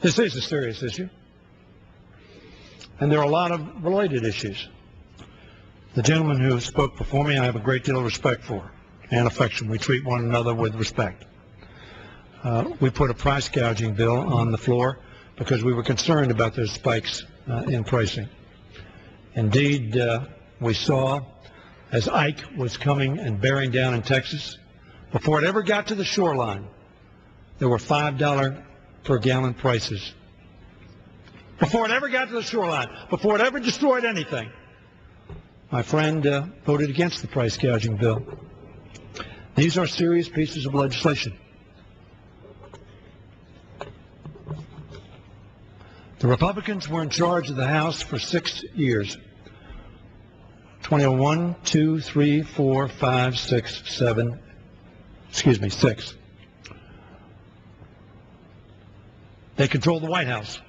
This is a serious issue, and there are a lot of related issues. The gentleman who spoke before me, I have a great deal of respect for and affection. We treat one another with respect. We put a price gouging bill on the floor because we were concerned about those spikes in pricing. Indeed, we saw as Ike was coming and bearing down in Texas, before it ever got to the shoreline, there were $5 per gallon prices. Before it ever got to the shoreline, before it ever destroyed anything, my friend voted against the price gouging bill. These are serious pieces of legislation. The Republicans were in charge of the House for 6 years. 2001, 2, 3, 4, 5, 6, 7, excuse me, 6. They control the White House.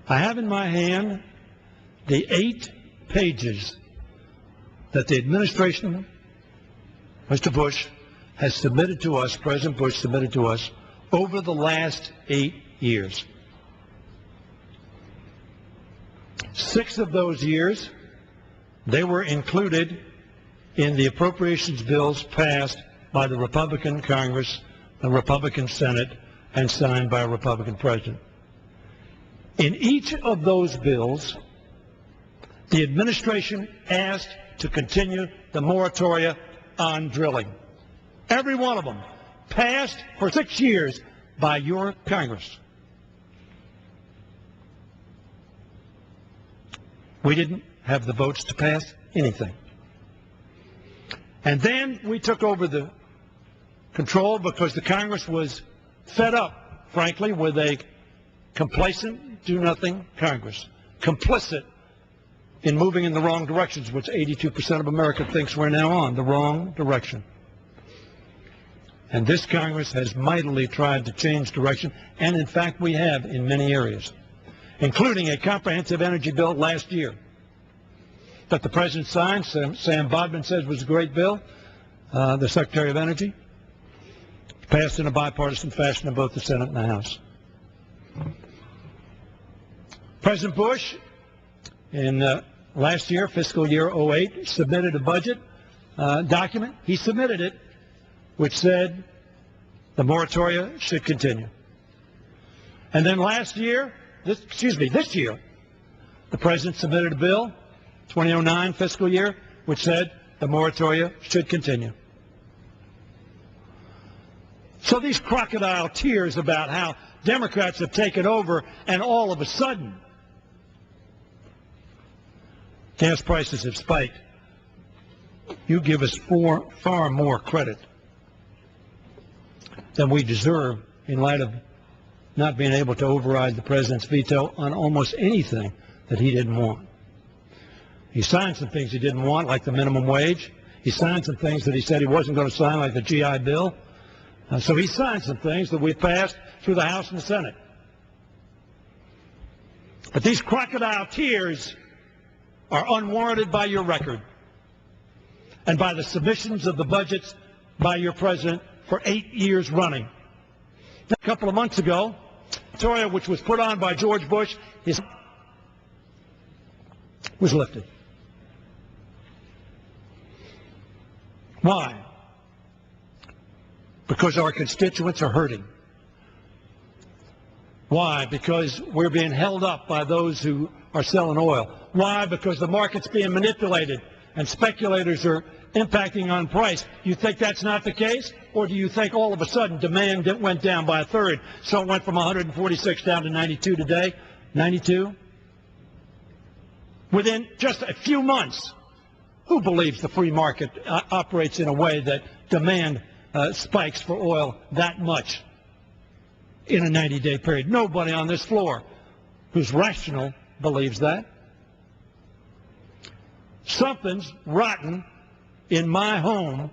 I have in my hand the 8 pages that the administration, Mr. Bush, has submitted to us, President Bush submitted to us, over the last 8 years. 6 of those years, they were included in the appropriations bills passed by the Republican Congress, the Republican Senate, and signed by a Republican president. In each of those bills, the administration asked to continue the moratoria on drilling. Every one of them passed for 6 years by your Congress. We didn't have the votes to pass anything. And then we took over the control because the Congress was fed up, frankly, with a complacent, do-nothing Congress, complicit in moving in the wrong directions, which 82% of America thinks we're now on, the wrong direction. And this Congress has mightily tried to change direction, and in fact we have in many areas, including a comprehensive energy bill last year that the President signed. Sam Bodman says was a great bill, the Secretary of Energy, passed in a bipartisan fashion in both the Senate and the House. President Bush, in last year, fiscal year 08, submitted a budget document. He submitted it, which said the moratoria should continue. And then last year, this year, the President submitted a bill, 2009 fiscal year, which said the moratoria should continue. So these crocodile tears about how Democrats have taken over and all of a sudden gas prices have spiked. You give us far more credit than we deserve in light of not being able to override the President's veto on almost anything that he didn't want. He signed some things he didn't want, like the minimum wage. He signed some things that he said he wasn't going to sign, like the GI Bill. So he signed some things that we passed through the House and the Senate. But these crocodile tears are unwarranted by your record and by the submissions of the budgets by your President for 8 years running. A couple of months ago, moratoria, which was put on by George Bush, was lifted. Why? Because our constituents are hurting. Why? Because we're being held up by those who are selling oil. Why? Because the market's being manipulated and speculators are impacting on price. You think that's not the case? Or do you think all of a sudden demand went down by a third, so it went from 146 down to 92 today? 92? Within just a few months. Who believes the free market operates in a way that demand spikes for oil that much in a 90-day period? Nobody on this floor who's rational believes that. Something's rotten in my home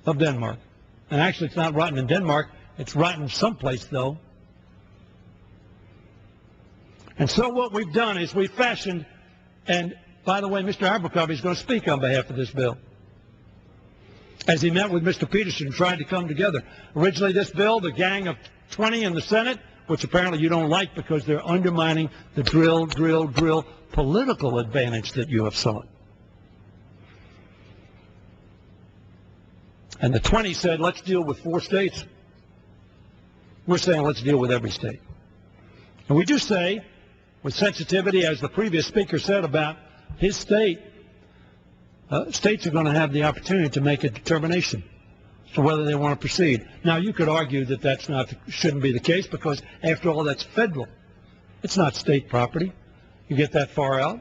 of Denmark. And actually, it's not rotten in Denmark. It's rotten someplace, though. And so what we've done is we've fashioned, and by the way, Mr. Abercrombie is going to speak on behalf of this bill, as he met with Mr. Peterson and tried to come together. Originally, this bill, the gang of 20 in the Senate, which apparently you don't like because they're undermining the drill political advantage that you have sought. And the 20 said, let's deal with 4 states. We're saying let's deal with every state. And we do say, with sensitivity, as the previous speaker said about his state, states are going to have the opportunity to make a determination as to whether they want to proceed. Now, you could argue that shouldn't be the case because, after all, that's federal. It's not state property. You get that far out.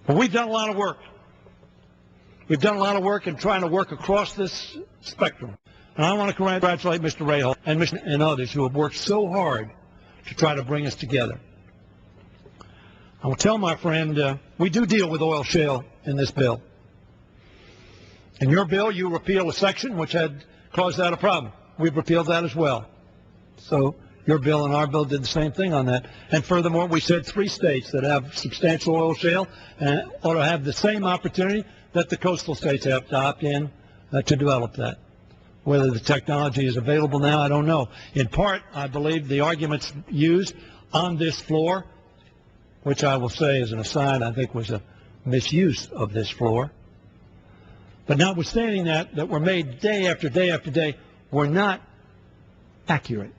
But we've done a lot of work. We've done a lot of work in trying to work across this spectrum. And I want to congratulate Mr. Rahal and others who have worked so hard to try to bring us together. I will tell my friend, we do deal with oil shale in this bill. In your bill, you repeal a section which had caused that a problem. We've repealed that as well. So your bill and our bill did the same thing on that. And furthermore, we said 3 states that have substantial oil shale ought to have the same opportunity that the coastal states have to opt in to develop that. Whether the technology is available now, I don't know. In part, I believe the arguments used on this floor, which I will say as an aside, I think was a misuse of this floor. But notwithstanding that were made day after day after day, were not accurate.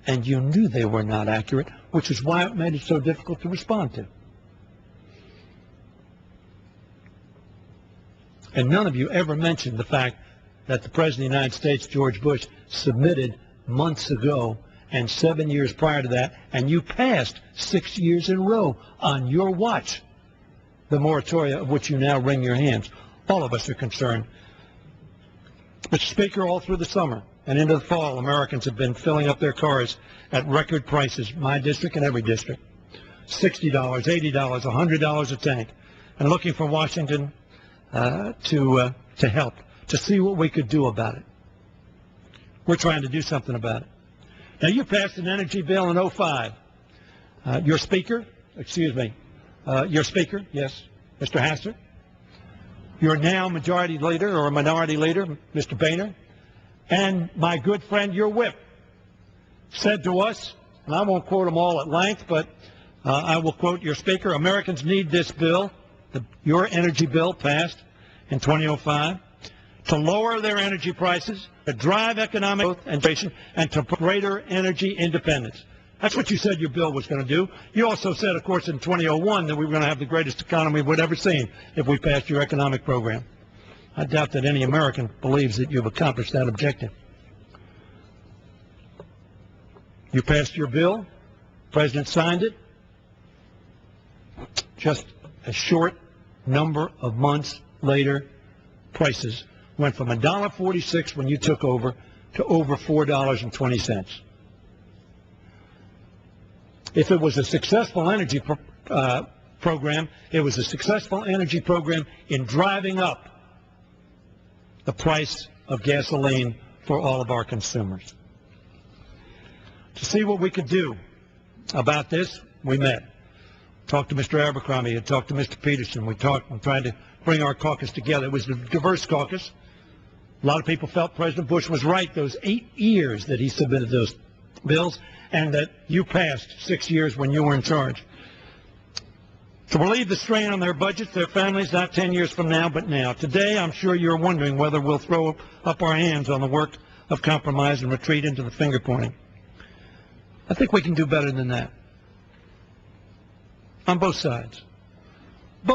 And you knew they were not accurate, which is why it made it so difficult to respond to. And none of you ever mentioned the fact that the President of the United States, George Bush, submitted months ago and 7 years prior to that, and you passed 6 years in a row on your watch, the moratoria of which you now wring your hands. All of us are concerned. Mr. Speaker, all through the summer and into the fall, Americans have been filling up their cars at record prices, my district and every district, $60, $80, $100 a tank, and looking for Washington to help, to see what we could do about it. We're trying to do something about it. Now, you passed an energy bill in 2005. Your speaker, yes, Mr. Hastert, your now majority leader or minority leader, Mr. Boehner, and my good friend, your whip, said to us, and I won't quote them all at length, but I will quote your speaker, Americans need this bill, your energy bill passed in 2005, to lower their energy prices, to drive economic growth and inflation, and to greater energy independence. That's what you said your bill was going to do. You also said, of course, in 2001 that we were going to have the greatest economy we'd ever seen if we passed your economic program. I doubt that any American believes that you've accomplished that objective. You passed your bill. The President signed it. Just a short number of months later, prices went from $1.46 when you took over to over $4.20. If it was a successful energy program, it was a successful energy program in driving up the price of gasoline for all of our consumers. To see what we could do about this, we met. Talked to Mr. Abercrombie, talked to Mr. Peterson. We talked and tried to bring our caucus together. It was a diverse caucus. A lot of people felt President Bush was right those 8 years that he submitted those bills, and that you passed 6 years when you were in charge. To relieve the strain on their budgets, their families, not 10 years from now, but now. Today, I'm sure you're wondering whether we'll throw up our hands on the work of compromise and retreat into the finger pointing. I think we can do better than that. On both sides.